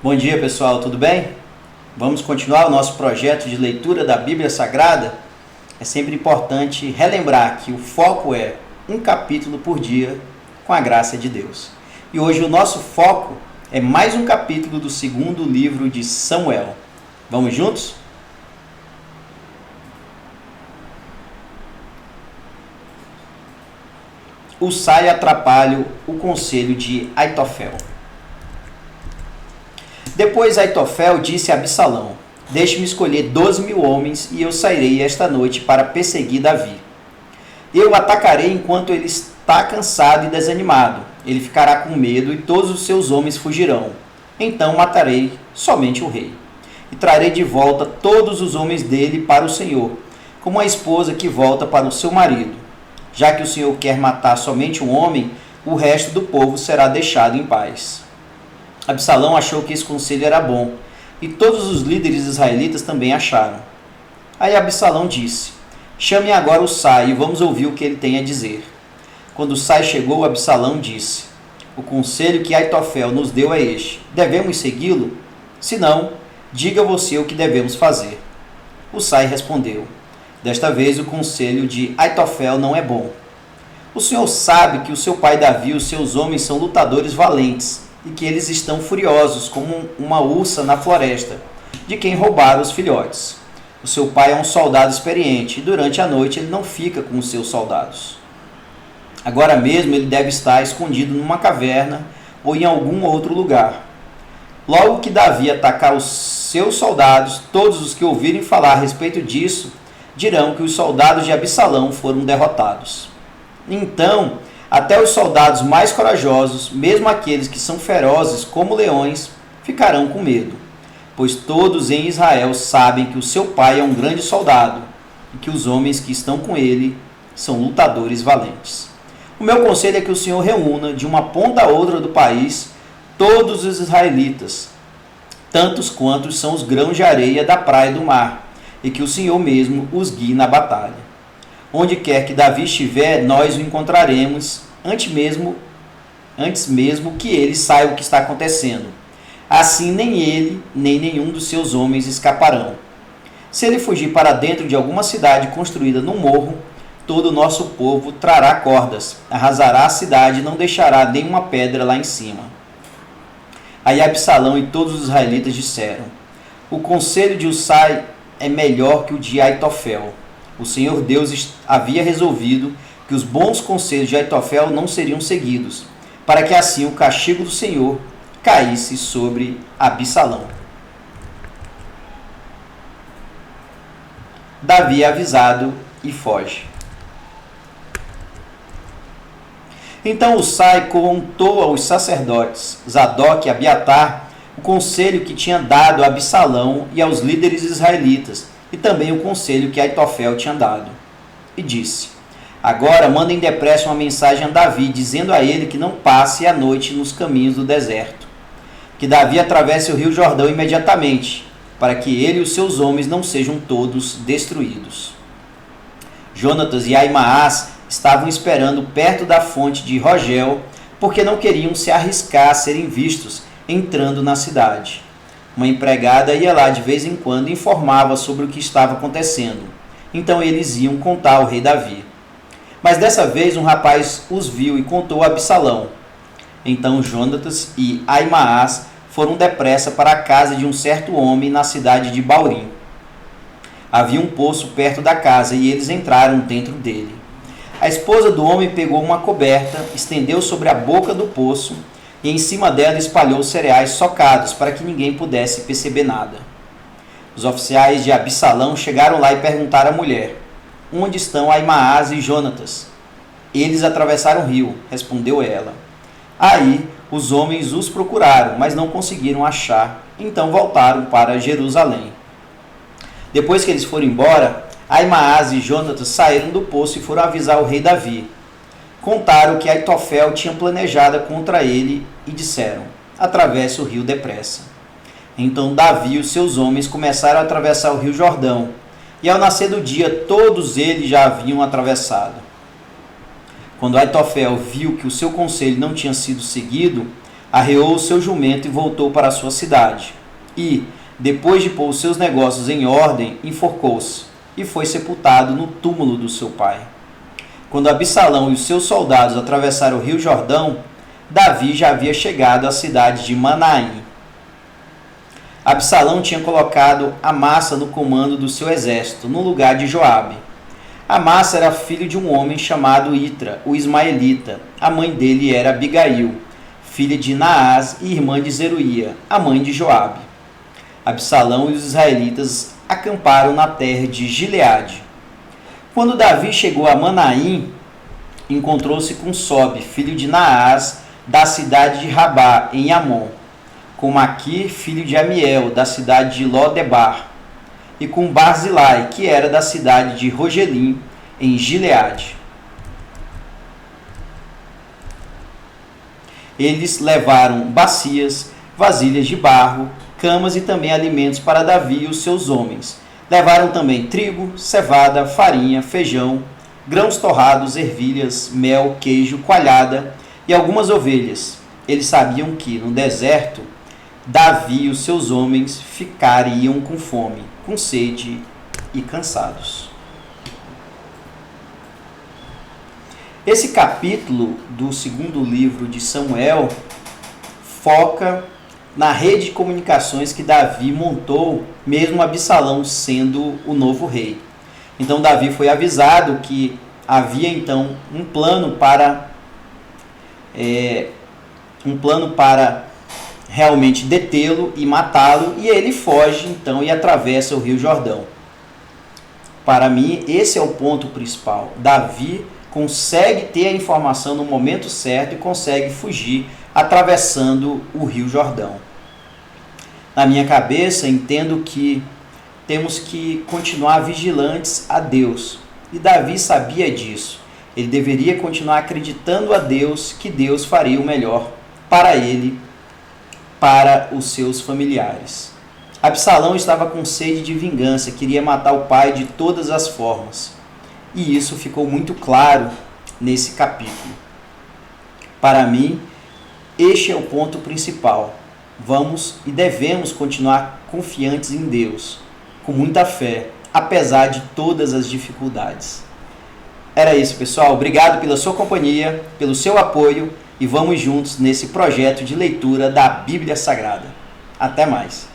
Bom dia, pessoal, tudo bem? Vamos continuar o nosso projeto de leitura da Bíblia Sagrada. É sempre importante relembrar que o foco é um capítulo por dia com a graça de Deus. E hoje o nosso foco é mais um capítulo do segundo livro de Samuel. Vamos juntos? Husai atrapalha o conselho de Aitofel. Depois Aitofel disse a Absalão: Deixe-me escolher 12.000 homens e eu sairei esta noite para perseguir Davi. Eu o atacarei enquanto ele está cansado e desanimado. Ele ficará com medo e todos os seus homens fugirão. Então matarei somente o rei. E trarei de volta todos os homens dele para o Senhor, como a esposa que volta para o seu marido. Já que o Senhor quer matar somente um homem, o resto do povo será deixado em paz. Absalão achou que esse conselho era bom, e todos os líderes israelitas também acharam. Aí Absalão disse: Chame agora Husai e vamos ouvir o que ele tem a dizer. Quando Husai chegou, Absalão disse: O conselho que Aitofel nos deu é este: devemos segui-lo? Se não, diga você o que devemos fazer. Husai respondeu: Desta vez o conselho de Aitofel não é bom. O Senhor sabe que o seu pai Davi e os seus homens são lutadores valentes, e que eles estão furiosos como uma ursa na floresta, de quem roubaram os filhotes. O seu pai é um soldado experiente, e durante a noite ele não fica com os seus soldados. Agora mesmo ele deve estar escondido numa caverna ou em algum outro lugar. Logo que Davi atacar os seus soldados, todos os que ouvirem falar a respeito disso, dirão que os soldados de Absalão foram derrotados. Então, até os soldados mais corajosos, mesmo aqueles que são ferozes como leões, ficarão com medo, pois todos em Israel sabem que o seu pai é um grande soldado e que os homens que estão com ele são lutadores valentes. O meu conselho é que o Senhor reúna de uma ponta a outra do país todos os israelitas, tantos quantos são os grãos de areia da praia do mar, e que o Senhor mesmo os guie na batalha. Onde quer que Davi estiver, nós o encontraremos antes mesmo que ele saiba o que está acontecendo. Assim nem ele, nem nenhum dos seus homens escaparão. Se ele fugir para dentro de alguma cidade construída no morro, todo o nosso povo trará cordas, arrasará a cidade e não deixará nenhuma pedra lá em cima. Aí Absalão e todos os israelitas disseram: O conselho de Husai é melhor que o de Aitofel. O Senhor Deus havia resolvido que os bons conselhos de Aitofel não seriam seguidos, para que assim o castigo do Senhor caísse sobre Absalão. Davi é avisado e foge. Então Husai contou aos sacerdotes Zadok e Abiatar o conselho que tinha dado a Absalão e aos líderes israelitas, e também o conselho que Aitofel tinha dado. E disse: Agora mandem depressa uma mensagem a Davi, dizendo a ele que não passe a noite nos caminhos do deserto. Que Davi atravesse o rio Jordão imediatamente, para que ele e os seus homens não sejam todos destruídos. Jonatas e Aimaas estavam esperando perto da fonte de Rogel, porque não queriam se arriscar a serem vistos entrando na cidade. Uma empregada ia lá de vez em quando e informava sobre o que estava acontecendo. Então eles iam contar ao rei Davi. Mas dessa vez um rapaz os viu e contou a Absalão. Então Jonatas e Aimaas foram depressa para a casa de um certo homem na cidade de Baurim. Havia um poço perto da casa e eles entraram dentro dele. A esposa do homem pegou uma coberta, estendeu sobre a boca do poço e em cima dela espalhou cereais socados para que ninguém pudesse perceber nada. Os oficiais de Absalão chegaram lá e perguntaram à mulher: Onde estão Aimaas e Jonatas? Eles atravessaram o rio, respondeu ela. Aí os homens os procuraram, mas não conseguiram achar, então voltaram para Jerusalém. Depois que eles foram embora, Aimaas e Jonatas saíram do poço e foram avisar o rei Davi. Contaram que Aitofel tinha planejado contra ele e disseram: Atravesse o rio depressa. Então Davi e os seus homens começaram a atravessar o rio Jordão, e ao nascer do dia todos eles já haviam atravessado. Quando Aitofel viu que o seu conselho não tinha sido seguido, arreou o seu jumento e voltou para a sua cidade. E, depois de pôr os seus negócios em ordem, enforcou-se e foi sepultado no túmulo do seu pai. Quando Absalão e os seus soldados atravessaram o rio Jordão, Davi já havia chegado à cidade de Manaim. Absalão tinha colocado Amassa no comando do seu exército, no lugar de Joabe. Amassa era filho de um homem chamado Itra, o ismaelita. A mãe dele era Abigail, filha de Naás e irmã de Zeruía, a mãe de Joabe. Absalão e os israelitas acamparam na terra de Gileade. Quando Davi chegou a Manaim, encontrou-se com Sobe, filho de Naás, da cidade de Rabá, em Amon, com Maquir, filho de Amiel, da cidade de Lodebar, e com Barzilai, que era da cidade de Rogelim, em Gileade. Eles levaram bacias, vasilhas de barro, camas e também alimentos para Davi e os seus homens. Levaram também trigo, cevada, farinha, feijão, grãos torrados, ervilhas, mel, queijo, coalhada e algumas ovelhas. Eles sabiam que, no deserto, Davi e os seus homens ficariam com fome, com sede e cansados. Esse capítulo do segundo livro de Samuel foca na rede de comunicações que Davi montou, mesmo Absalão sendo o novo rei. Então Davi foi avisado que havia então um plano para realmente detê-lo e matá-lo, e ele foge então e atravessa o Rio Jordão. Para mim, esse é o ponto principal. Davi consegue ter a informação no momento certo e consegue fugir atravessando o Rio Jordão. Na minha cabeça, entendo que temos que continuar vigilantes a Deus. E Davi sabia disso. Ele deveria continuar acreditando a Deus que Deus faria o melhor para ele, para os seus familiares. Absalão estava com sede de vingança, queria matar o pai de todas as formas. E isso ficou muito claro nesse capítulo. Para mim, este é o ponto principal. Vamos e devemos continuar confiantes em Deus, com muita fé, apesar de todas as dificuldades. Era isso, pessoal. Obrigado pela sua companhia, pelo seu apoio e vamos juntos nesse projeto de leitura da Bíblia Sagrada. Até mais.